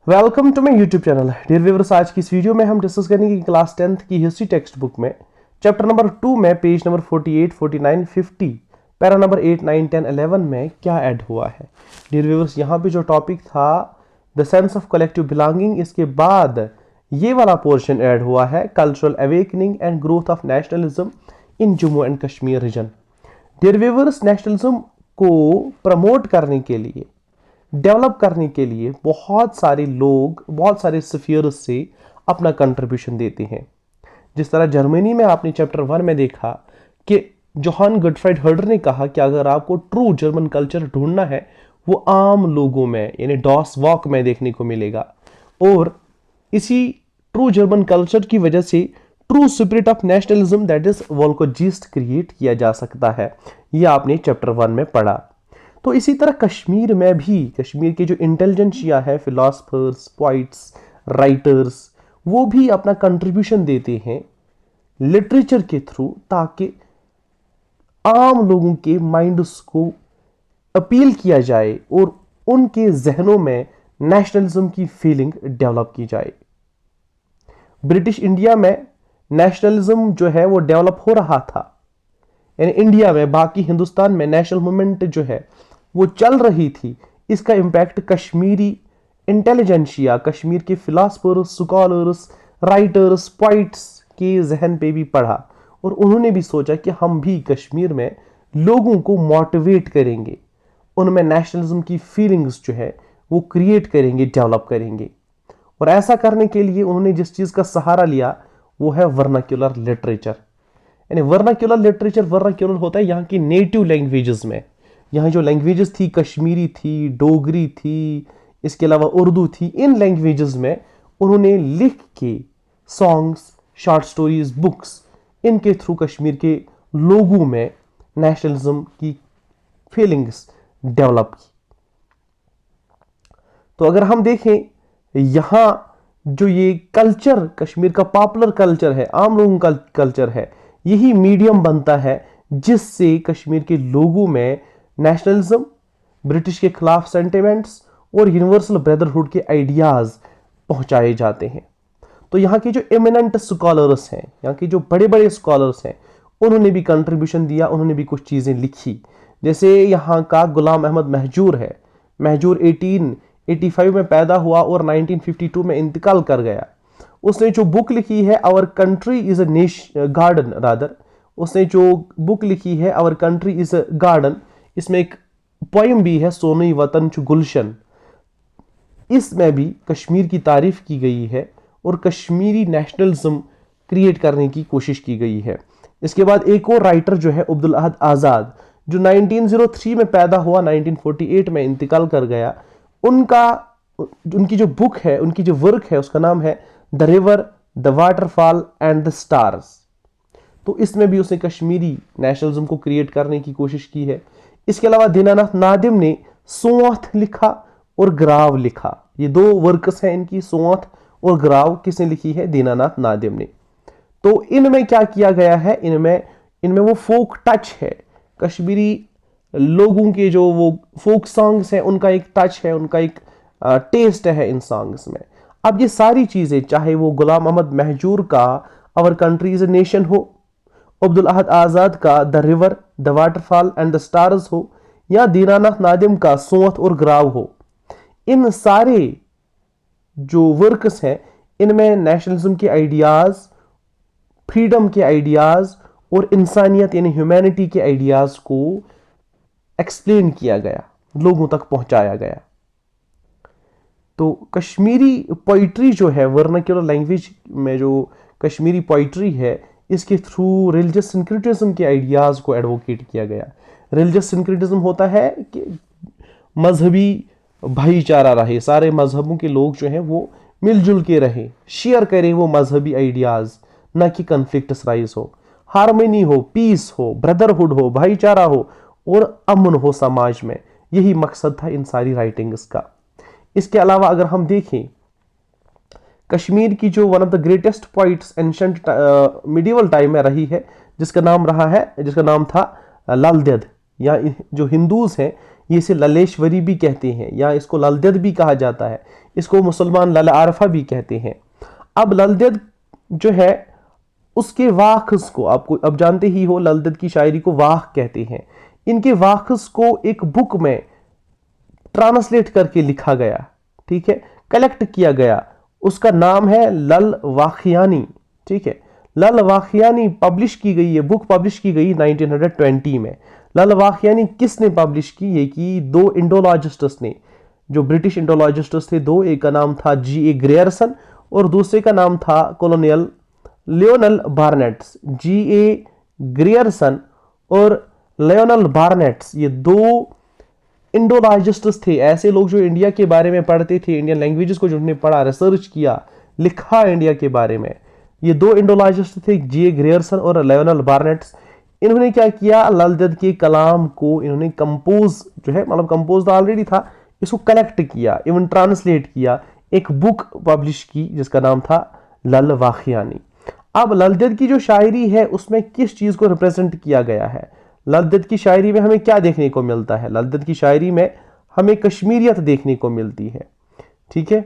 Welcome to my YouTube channel dear viewers. आज की इस वीडियो में हम डिस्कस करेंगे कि क्लास 10th की हिस्ट्री टेक्स्ट बुक में चैप्टर नंबर 2 में पेज नंबर 48, 49, 50 पैरा नंबर 8, 9, 10, 11 में क्या ऐड हुआ है। डियर व्यूअर्स, यहाँ पे जो टॉपिक था the sense of collective belonging, इसके बाद ये वाला पोर्शन ऐड हुआ है cultural awakening and growth of nationalism in Jammu and Kashmir region. Dear viewers, nationalism को प्रमोट करने के लिए, डेवलप करने के लिए बहुत सारे लोग बहुत सारे स्फीयर्स से अपना कंट्रीब्यूशन देते हैं। जिस तरह जर्मनी में आपने चैप्टर 1 में देखा कि जोहान गॉटफ्राइड हर्डर ने कहा कि अगर आपको ट्रू जर्मन कल्चर ढूंढना है वो आम लोगों में यानी डॉस वॉक में देखने को मिलेगा, और इसी ट्रू जर्मन कल्चर की वजह से true spirit of nationalism that is volksgeist create किया जा सकता है। यह आपने चैप्टर 1 में पढ़ा। तो इसी तरह कश्मीर में भी कश्मीर के जो इंटेलिजेंशिया है, फिलोसफर्स, पोइट्स, राइटर्स, वो भी अपना कंट्रीब्यूशन देते हैं लिटरेचर के थ्रू, ताकि आम लोगों के माइंड्स को अपील किया जाए और उनके जहनों में नेशनलिज्म की फीलिंग डेवलप की जाए। ब्रिटिश इंडिया में नेशनलिज्म जो है वो डेवलप हो रहा था, यानी इंडिया में, बाकी हिंदुस्तान में नेशनल मूवमेंट जो है वो चल रही थी। इसका इंपैक्ट कश्मीरी इंटेलिजेंशिया, कश्मीर के फिलोसफर्स, स्कॉलर्स, राइटर्स, पोइट्स के जहन पे भी पड़ा, और उन्होंने भी सोचा कि हम भी कश्मीर में लोगों को मोटिवेट करेंगे, उनमें नेशनलिज्म की फीलिंग्स जो है वो क्रिएट करेंगे, डेवलप करेंगे। और ऐसा करने के लिए उन्होंने जिस चीज़ का सहारा लिया वो है वर्नाक्युलर लिटरेचर। यानी वर्नाक्युलर लिटरेचर, वर्नाक्युलर होता है यहाँ की नेटिव लैंग्वेजेस में। यहाँ जो लैंग्वेजेस थी, कश्मीरी थी, डोगरी थी, इसके अलावा उर्दू थी, इन लैंग्वेजेस में उन्होंने लिख के सॉन्ग्स, शॉर्ट स्टोरीज, बुक्स, इनके थ्रू कश्मीर के लोगों में नेशनलिज्म की फीलिंग्स डेवलप की। तो अगर हम देखें यहाँ जो ये कल्चर कश्मीर का पॉपुलर कल्चर है, आम लोगों का कल्चर है, यही मीडियम बनता है जिससे कश्मीर के लोगों में नेशनलिज्म, ब्रिटिश के खिलाफ सेंटिमेंट्स और यूनिवर्सल ब्रदरहुड के आइडियाज पहुंचाए जाते हैं। तो यहाँ के जो एमिनेंट स्कॉलर्स हैं, यहाँ के जो बड़े बड़े स्कॉलर्स हैं, उन्होंने भी कंट्रीब्यूशन दिया, उन्होंने भी कुछ चीज़ें लिखी। जैसे यहाँ का गुलाम अहमद महजूर है। महजूर 1885 में पैदा हुआ और 1952 में इंतकाल कर गया। उसने जो बुक लिखी है our country is a garden, rather उसने जो बुक लिखी है our country is a garden, इसमें एक पोएम भी है, सोनी वतन चु गुलशन। इसमें भी कश्मीर की तारीफ की गई है और कश्मीरी नेशनलिज्म क्रिएट करने की कोशिश की गई है। इसके बाद एक और राइटर जो है अब्दुल अहद आज़ाद, जो 1903 में पैदा हुआ, 1948 में इंतकाल कर गया। उनकी जो बुक है, उनकी जो वर्क है, उसका नाम है the river, the waterfall and the stars. तो इसमें भी उसने कश्मीरी नेशनलिज्म को क्रिएट करने की कोशिश की है। इसके अलावा दीनानाथ नादिम ने सोंथ लिखा और ग्राव लिखा। ये दो वर्क्स हैं इनकी, सोंथ और ग्राव किसने लिखी है? दीनानाथ नादिम ने। तो इनमें क्या किया गया है, इनमें वो फोक टच है, कश्मीरी लोगों के जो वो फोक सॉन्ग्स हैं उनका एक टच है, उनका एक टेस्ट है इन सॉन्ग्स में। अब ये सारी चीजें, चाहे वो गुलाम अहमद महजूर का our country is a nation हो, अब्दुल अहद आज़ाद का the river, the waterfall and the stars हो, या दीनानाथ नादिम का सोंथ और ग्राव हो, इन सारे जो वर्क्स हैं इनमें नेशनलिज्म के आइडियाज, फ्रीडम के आइडियाज और इंसानियत यानी ह्यूमैनिटी के आइडियाज को एक्सप्लेन किया गया, लोगों तक पहुंचाया गया। तो कश्मीरी पोइट्री जो है, वर्नाक्युलर लैंग्वेज में जो कश्मीरी पोइट्री है, इसके थ्रू रिलीजियस सिंक्रेटिज्म के आइडियाज को एडवोकेट किया गया। रिलीजियस सिंक्रेटिज्म होता है कि मजहबी भाईचारा रहे, सारे मजहबों के लोग जो हैं वो मिलजुल के रहे, शेयर करें वो मजहबी आइडियाज, ना कि कन्फ्लिक्ट्स राइज हो, हार्मनी हो, पीस हो, ब्रदरहुड हो, भाईचारा हो और अमन हो समाज में। यही मकसद था इन सारी राइटिंग्स का। इसके अलावा अगर हम देखें कश्मीर की जो one of the greatest poets ancient medieval time में रही है, जिसका नाम था लाल देद, या जो हिंदूज हैं ये इसे ललेश्वरी भी कहते हैं या इसको ललदद भी कहा जाता है, इसको मुसलमान लल आरफा भी कहते हैं। अब ललदद जो है उसके वाखस को, आपको अब जानते ही हो ललदद की शायरी को वाख कहते हैं। इनके वाखस को एक बुक में ट्रांसलेट करके लिखा गया, ठीक है, कलेक्ट किया गया, उसका नाम है लल वाखियानी, ठीक है। लल वाखियानी पब्लिश की गई, ये बुक पब्लिश की गई 1920 में। लल वाखियानी किसने पब्लिश की? ये की दो इंडोलॉजिस्ट्स ने, जो ब्रिटिश इंडोलॉजिस्ट्स थे दो, एक का नाम था जी ए ग्रेयरसन और दूसरे का नाम था कॉलोनियल लियोनल बार्नेट्स। जी ए ग्रेयरसन और लियोनल बार्नेट्स ये दो इंडोलॉजिस्ट्स थे, ऐसे लोग जो इंडिया के बारे में पढ़ते थे, इंडियन लैंग्वेजेस को जिन्होंने पढ़ा, रिसर्च किया, लिखा इंडिया के बारे में। ये दो इंडोलॉजिस्ट थे, जी ए ग्रेयरसन और लियोनल बार्नेट्स। इन्होंने क्या किया, ललदद के कलाम को इन्होंने कंपोज जो है, मतलब कंपोज तो ऑलरेडी था, इसको कलेक्ट किया, इवन ट्रांसलेट किया, एक बुक पब्लिश की जिसका नाम था लल वाखियानी। अब ललदद की जो शायरी है उसमें किस चीज को रिप्रेजेंट किया गया है? ललदद की शायरी में हमें क्या देखने को मिलता है? ललदद की शायरी में हमें कश्मीरियत देखने को मिलती है, ठीक है।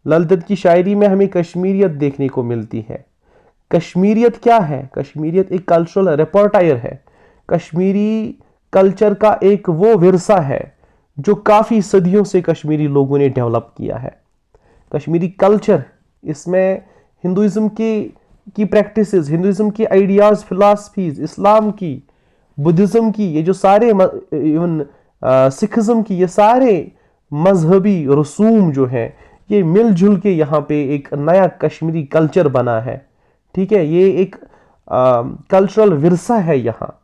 ललदद की शायरी में हमें कश्मीरियत देखने को मिलती है। कश्मीरियत क्या है? कश्मीरियत एक कल्चरल रिपोर्टायर है, कश्मीरी कल्चर का एक वो विरसा है जो काफी सदियों से कश्मीरी लोगों ने डेवलप किया है। कश्मीरी कल्चर, इसमें हिंदुइज्म की प्रैक्टिसेस, हिंदुइज्म की आइडियाज, फिलॉसफीज, इस्लाम की, बुद्धिज्म की, ये जो सारे, इवन सिखिज्म की, ये सारे मजहबी रसूम जो हैं ये मिलजुल के यहाँ पे एक नया कश्मीरी कल्चर बना है, ठीक है। ये एक कल्चरल विरसा है यहाँ।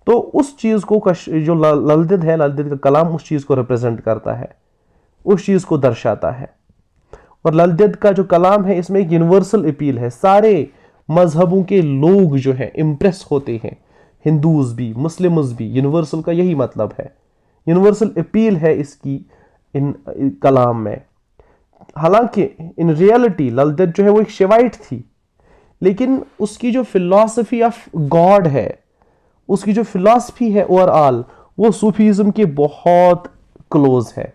तो उस चीज को जो ललदद है, ललदद का कलाम उस चीज को रिप्रेजेंट करता है, उस चीज को दर्शाता है। और ललदद का जो कलाम है इसमें एक यूनिवर्सल अपील है, सारे मजहबों के लोग जो हैं इंप्रेस होते हैं, हिंदूज भी, मुस्लिम्स भी। यूनिवर्सल का यही मतलब है, यूनिवर्सल अपील है इसकी इन कलाम में। हालांकि इन रियलिटी ललदद जो है वो एक शिवाइट थी, लेकिन उसकी जो फिलॉसफी ऑफ गॉड है, उसकी जो फिलॉसफी है ओवरऑल, वो सूफीज्म के बहुत क्लोज है।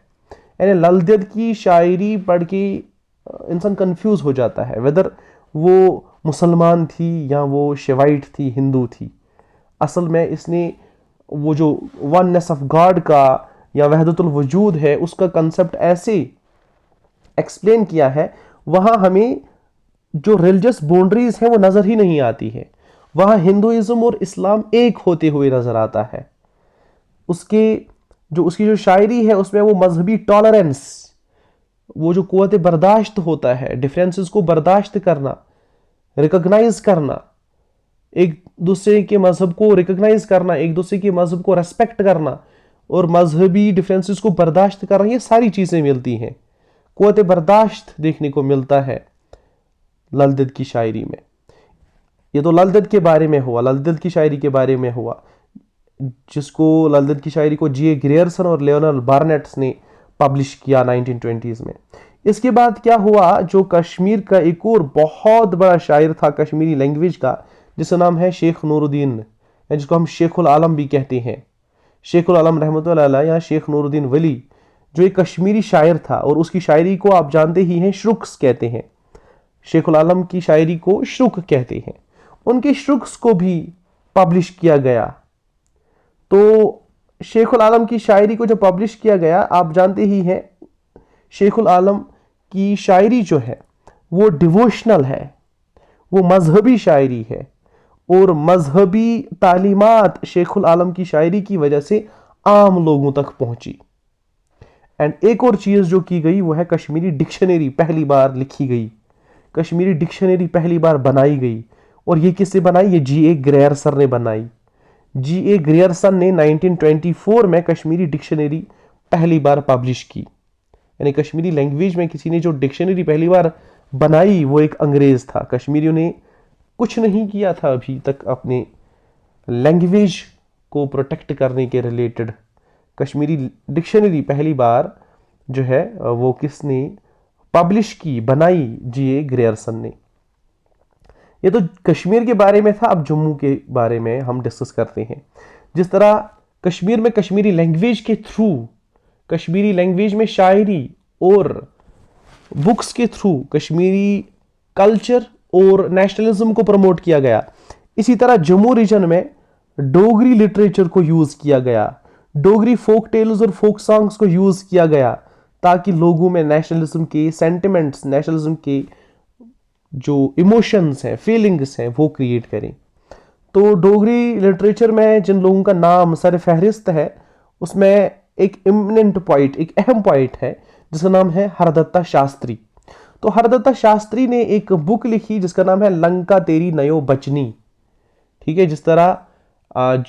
यानी ललदद की शायरी पढ़ के इंसान कंफ्यूज हो जाता है वेदर वो मुसलमान थी या वो शिवाइट थी, हिंदू थी। असल में इसने वो जो वननेस ऑफ गॉड का या वहदतुल वजूद है उसका कंसेप्ट ऐसे एक्सप्लेन किया है, वहां हमें जो रिलीजियस बाउंड्रीज हैं वो नजर ही नहीं आती है। वहां हिंदुइज्म और इस्लाम एक होते हुए नजर आता है। उसकी जो शायरी है उसमें वो मजहबी टॉलरेंस, वो जो कुव्वत बर्दाश्त होता है, डिफरेंसेस को बर्दाश्त करना, रिकॉग्नाइज करना, एक दूसरे के मजहब को रिकॉग्नाइज करना, एक दूसरे के मजहब को रेस्पेक्ट करना और मजहबी डिफरेंसेस को बर्दाश्त करना, ये सारी चीजें मिलती हैं। कुव्वत बर्दाश्त देखने को मिलता है ललदद की शायरी में। ये तो ललदद के बारे में हुआ, ललदद की शायरी के बारे में हुआ, जिसको ललदद की शायरी को जी ए ग्रेयरसन और लियोनल बार्नेट्स ने पब्लिश किया 1920s में। इसके बाद क्या हुआ, जो कश्मीर का एक और बहुत बड़ा शायर था कश्मीरी लैंग्वेज का, जिसका नाम है शेख नूरुद्दीन, जिसको हम शेखुल आलम भी कहते हैं, शेखुल आलम रहमतुल्लाह अलैह या शेख नूरुद्दीन वली, जो एक कश्मीरी शायर था। और उसकी शायरी को आप जानते ही हैं, श्रुक्स कहते हैं। शेखुल आलम की शायरी को श्रुक कहते हैं। उनके श्रुक्स को भी पब्लिश किया गया। तो शेखुल आलम की शायरी को जब पब्लिश किया गया, आप जानते ही हैं शेखुल आलम की शायरी जो है वो डिवोशनल है, वो मजहबी शायरी है और मजहबी तालीमात शेखुल आलम की शायरी की वजह से आम लोगों तक पहुंची। एंड एक और चीज जो की गई वो है कश्मीरी डिक्शनरी पहली बार लिखी गई, कश्मीरी डिक्शनरी पहली बार बनाई गई। और ये किससे बनाई? ये जी ए ग्रेयरसन ने बनाई। जी ए ग्रेयरसन ने 1924 में कश्मीरी डिक्शनरी पहली बार पब्लिश की। यानी कश्मीरी लैंग्वेज में किसी ने जो डिक्शनरी पहली बार बनाई वो एक अंग्रेज था। कश्मीरियों ने कुछ नहीं किया था अभी तक अपने लैंग्वेज को प्रोटेक्ट करने के रिलेटेड। कश्मीरी डिक्शनरी पहली बार जो है वो किसने पब्लिश की, बनाई? जी ए ग्रेयरसन ने। ये तो कश्मीर के बारे में था। अब जम्मू के बारे में हम डिस्कस करते हैं। जिस तरह कश्मीर में कश्मीरी लैंग्वेज के थ्रू, कश्मीरी लैंग्वेज में शायरी और बुक्स के थ्रू कश्मीरी कल्चर और नेशनलिज्म को प्रमोट किया गया। इसी तरह जम्मू रीजन में डोगरी लिटरेचर को यूज किया गया, डोगरी फोक टेल्स और फोक सॉन्ग्स को यूज किया गया, ताकि लोगों में नेशनलिज्म के सेंटिमेंट्स, नेशनलिज्म के जो इमोशंस हैं, फीलिंग्स हैं, वो क्रिएट करें। तो डोगरी लिटरेचर में जिन लोगों का नाम सर फहरिस्त है, उसमें एक इमिनेंट पॉइंट, एक अहम पॉइंट है जिसका नाम है हरदत्ता शास्त्री। तो हरदत्ता शास्त्री ने एक बुक लिखी जिसका नाम है लंका तेरी नयो बचनी। ठीक है, जिस तरह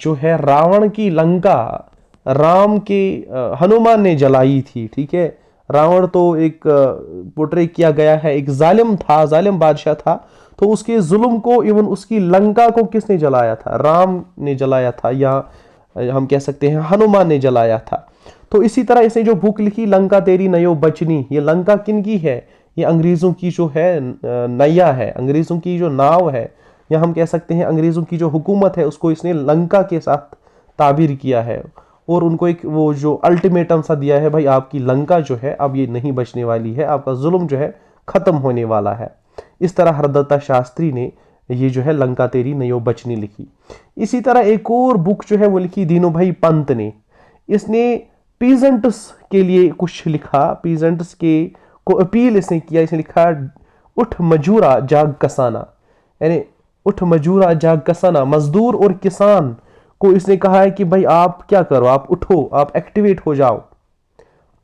जो है रावण की लंका राम के हनुमान ने जलाई थी। ठीक है, रावण तो एक पोर्ट्रे किया गया है, एक जालिम था, जालिम बादशाह था, तो उसके जुल्म को, इवन उसकी लंका को किसने जलाया था? राम ने जलाया था, या हम कह सकते हैं हनुमान ने जलाया था। तो इसी तरह इसने जो बुक लिखी लंका तेरी नयो बचनी, ये लंका किन की है? ये अंग्रेजों की जो है नैया है, अंग्रेजों की जो नाव है, या हम कह सकते हैं अंग्रेजों की जो हुकूमत है, उसको इसने लंका के साथ ताबीर किया है और उनको एक वो जो अल्टीमेटम सा दिया है, भाई आपकी लंका जो है अब ये नहीं बचने वाली है, आपका जुल्म जो है खत्म होने वाला है। इस तरह हरदत्ता शास्त्री ने ये जो है लंका तेरी नयो बचनी लिखी। इसी तरह एक और बुक जो है वो लिखी दीनू भाई पंत ने। इसने पीजेंट्स के लिए कुछ लिखा, पीजेंट्स के को अपील इसने किया। इसने लिखा उठ मजूरा जाग कसाना, यानी उठ मजूरा जाग कसाना, मजदूर और किसान को इसने कहा है कि भाई आप क्या करो, आप उठो, आप एक्टिवेट हो जाओ,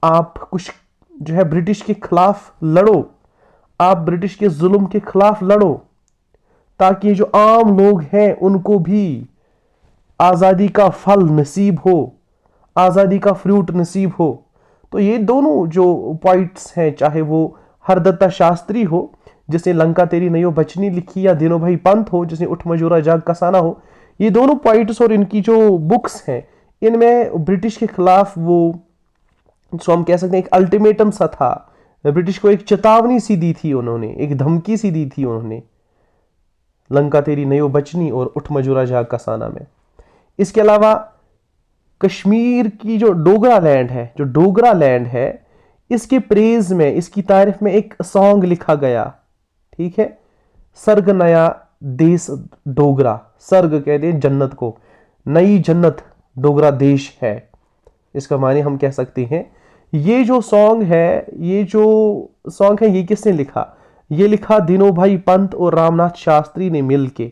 आप कुछ जो है ब्रिटिश के खिलाफ लड़ो, आप ब्रिटिश के जुल्म के खिलाफ लड़ो, ताकि जो आम लोग हैं उनको भी आज़ादी का फल नसीब हो, आज़ादी का फ्रूट नसीब हो। तो ये दोनों जो पॉइंट्स हैं, चाहे वो हरदत्ता शास्त्री हो जिसने लंका तेरी नयो बचनी लिखी, या दीनू भाई पंत हो जिसने उठ मजूरा जाग कसाना हो, ये दोनों पॉइंट्स और इनकी जो बुक्स हैं, इनमें ब्रिटिश के खिलाफ वो जो हम कह सकते हैं एक अल्टीमेटम सा था, ब्रिटिश को एक चेतावनी सी दी थी उन्होंने, एक धमकी सी दी थी उन्होंने लंका तेरी नयो बचनी और उठ मजूरा जाग कसाना में। इसके अलावा कश्मीर की जो डोगरा लैंड है, जो डोगरा लैंड है, इसके प्रेज में, इसकी तारीफ में एक सॉन्ग लिखा गया। ठीक है, सर्ग नया देश डोगरा, सर्ग कहते हैं जन्नत को, नई जन्नत डोगरा देश है, इसका माने हम कह सकते हैं। ये जो सॉन्ग है, ये किसने लिखा? ये लिखा दीनू भाई पंत और रामनाथ शास्त्री ने मिलके।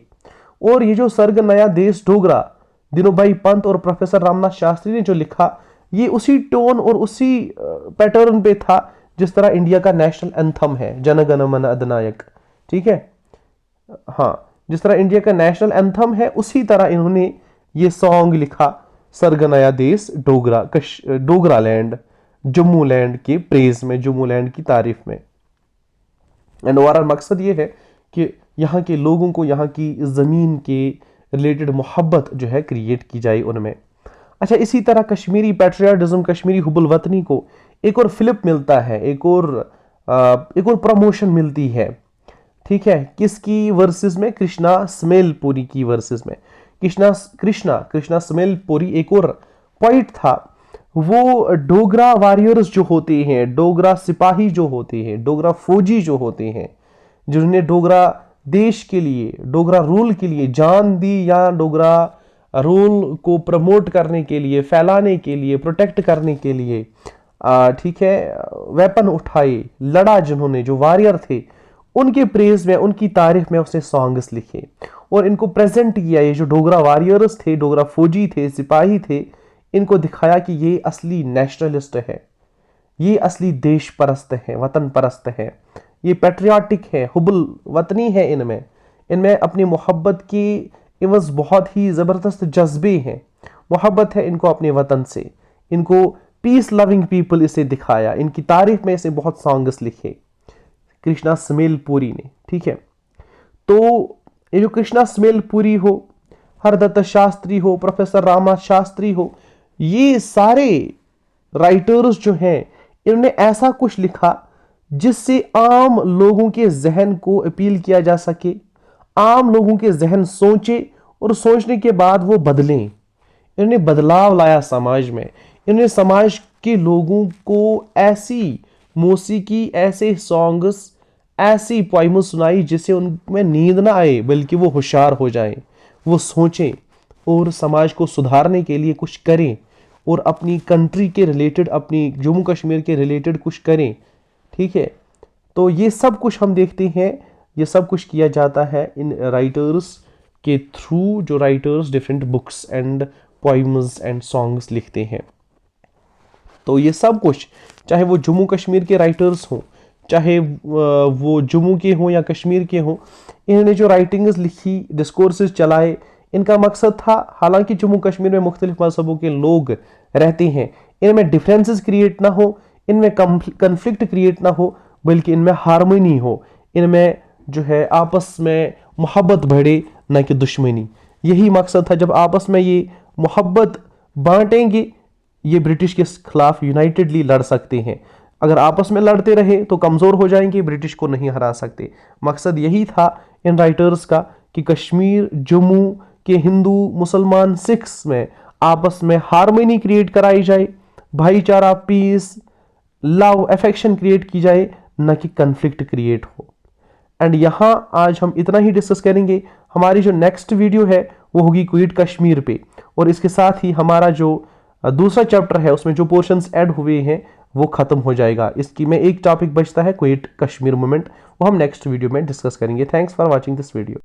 और ये जो सर्ग नया देश डोगरा दीनू भाई पंत और प्रोफेसर रामनाथ शास्त्री ने जो लिखा, ये उसी टोन और उसी पैटर्न पे था जिस तरह इंडिया का नेशनल एंथम है, जन गण मन अधिनायक। ठीक है, हाँ, जिस तरह इंडिया का नेशनल एंथम है, उसी तरह इन्होंने ये सॉन्ग लिखा, सर्ग नया देश डोगरा, डोगरा लैंड, जम्मू लैंड के प्रेज में, जम्मू लैंड की तारीफ में। एंड ओवरऑल मकसद ये है कि यहाँ के लोगों को यहाँ की ज़मीन के रिलेटेड मोहब्बत जो है क्रिएट की जाए उनमें। अच्छा, इसी तरह कश्मीरी पैट्रियाटिज्म, कश्मीरी हुब्बुल वतनी को एक और फ्लिप मिलता है, एक और प्रमोशन मिलती है। ठीक है, किसकी वर्सेस में? कृष्णा स्मेलपुरी की वर्सेस में। कृष्णा स्मेलपुरी एक और पॉइंट था, वो डोगरा वॉरियर्स जो होते हैं, डोगरा सिपाही जो होते हैं, डोगरा फौजी जो होते हैं, जिन्होंने डोगरा देश के लिए, डोगरा रूल के लिए जान दी, या डोगरा रूल को प्रमोट करने के लिए, फैलाने के लिए, प्रोटेक्ट करने के लिए, ठीक है, वेपन उठाए, लड़ा, जिन्होंने, जो वॉरियर थे, उनके प्रेज में, उनकी तारीफ में उसने सॉन्ग्स लिखे और इनको प्रेजेंट किया। ये जो डोगरा वॉरियर्स थे, डोगरा फौजी थे, सिपाही थे, इनको दिखाया कि ये असली नेशनलिस्ट है, ये असली देश परस्त है, वतन परस्त है, ये पैट्रियाटिक है, हुब्बुल वतनी है। इनमें अपनी मोहब्बत की इवज़ बहुत ही ज़बरदस्त जज्बे हैं, मोहब्बत है इनको अपने वतन से, इनको पीस लविंग पीपल इसे दिखाया। इनकी तारीफ में इसे बहुत सॉन्ग्स लिखे कृष्णा स्मेलपुरी ने। ठीक है, तो ये जो कृष्णा स्मेलपुरी हो, हरदत्त शास्त्री हो, प्रोफेसर रामनाथ शास्त्री हो, ये सारे राइटर्स जो हैं, इन्होंने ऐसा कुछ लिखा जिससे आम लोगों के जहन को अपील किया जा सके, आम लोगों के जहन सोचे और सोचने के बाद वो बदलें। इन्होंने बदलाव लाया समाज में। इन्होंने समाज के लोगों को ऐसी मौसीकी, ऐसे सॉन्ग्स, ऐसी पोइम्स सुनाई जिससे उनमें नींद ना आए, बल्कि वो होशियार हो जाएं, वो सोचें और समाज को सुधारने के लिए कुछ करें और अपनी कंट्री के रिलेटेड, अपनी जम्मू कश्मीर के रिलेटेड कुछ करें। ठीक है, तो ये सब कुछ हम देखते हैं, ये सब कुछ किया जाता है इन राइटर्स के थ्रू, जो writers different books and poems and songs लिखते हैं। तो ये सब कुछ, चाहे वो जम्मू कश्मीर के राइटर्स हों, चाहे वो जम्मू के हों या कश्मीर के हों, इन्होंने जो राइटिंग्स लिखी, डिस्कोर्सेस चलाए, इनका मकसद था, हालांकि जम्मू कश्मीर में मुख्तलिफ मजहबों के लोग रहते हैं, इनमें डिफरेंसेस क्रिएट ना हो, इनमें कन्फ्लिक्ट क्रिएट ना हो, बल्कि इनमें हारमोनी हो, इनमें जो है आपस में मोहब्बत बढ़े, न कि दुश्मनी। यही मकसद था। जब आपस में ये मोहब्बत बांटेंगे, ये ब्रिटिश के खिलाफ यूनाइटेडली लड़ सकते हैं। अगर आपस में लड़ते रहे तो कमज़ोर हो जाएंगे, ब्रिटिश को नहीं हरा सकते। मकसद यही था इन राइटर्स का कि कश्मीर, जम्मू के हिंदू, मुसलमान, सिख्स में आपस में हारमोनी क्रिएट कराई जाए, भाईचारा, पीस, लव, अफेक्शन क्रिएट की जाए, न कि कन्फ्लिक्ट क्रिएट हो। एंड यहाँ आज हम इतना ही डिस्कस करेंगे। हमारी जो नेक्स्ट वीडियो है वो होगी क्वीट कश्मीर पे, और इसके साथ ही हमारा जो दूसरा चैप्टर है उसमें जो पोर्शंस ऐड हुए हैं वो खत्म हो जाएगा। इसकी में एक टॉपिक बचता है क्वीट कश्मीर मूवमेंट, वो हम नेक्स्ट वीडियो में डिस्कस करेंगे। Thanks for watching this video.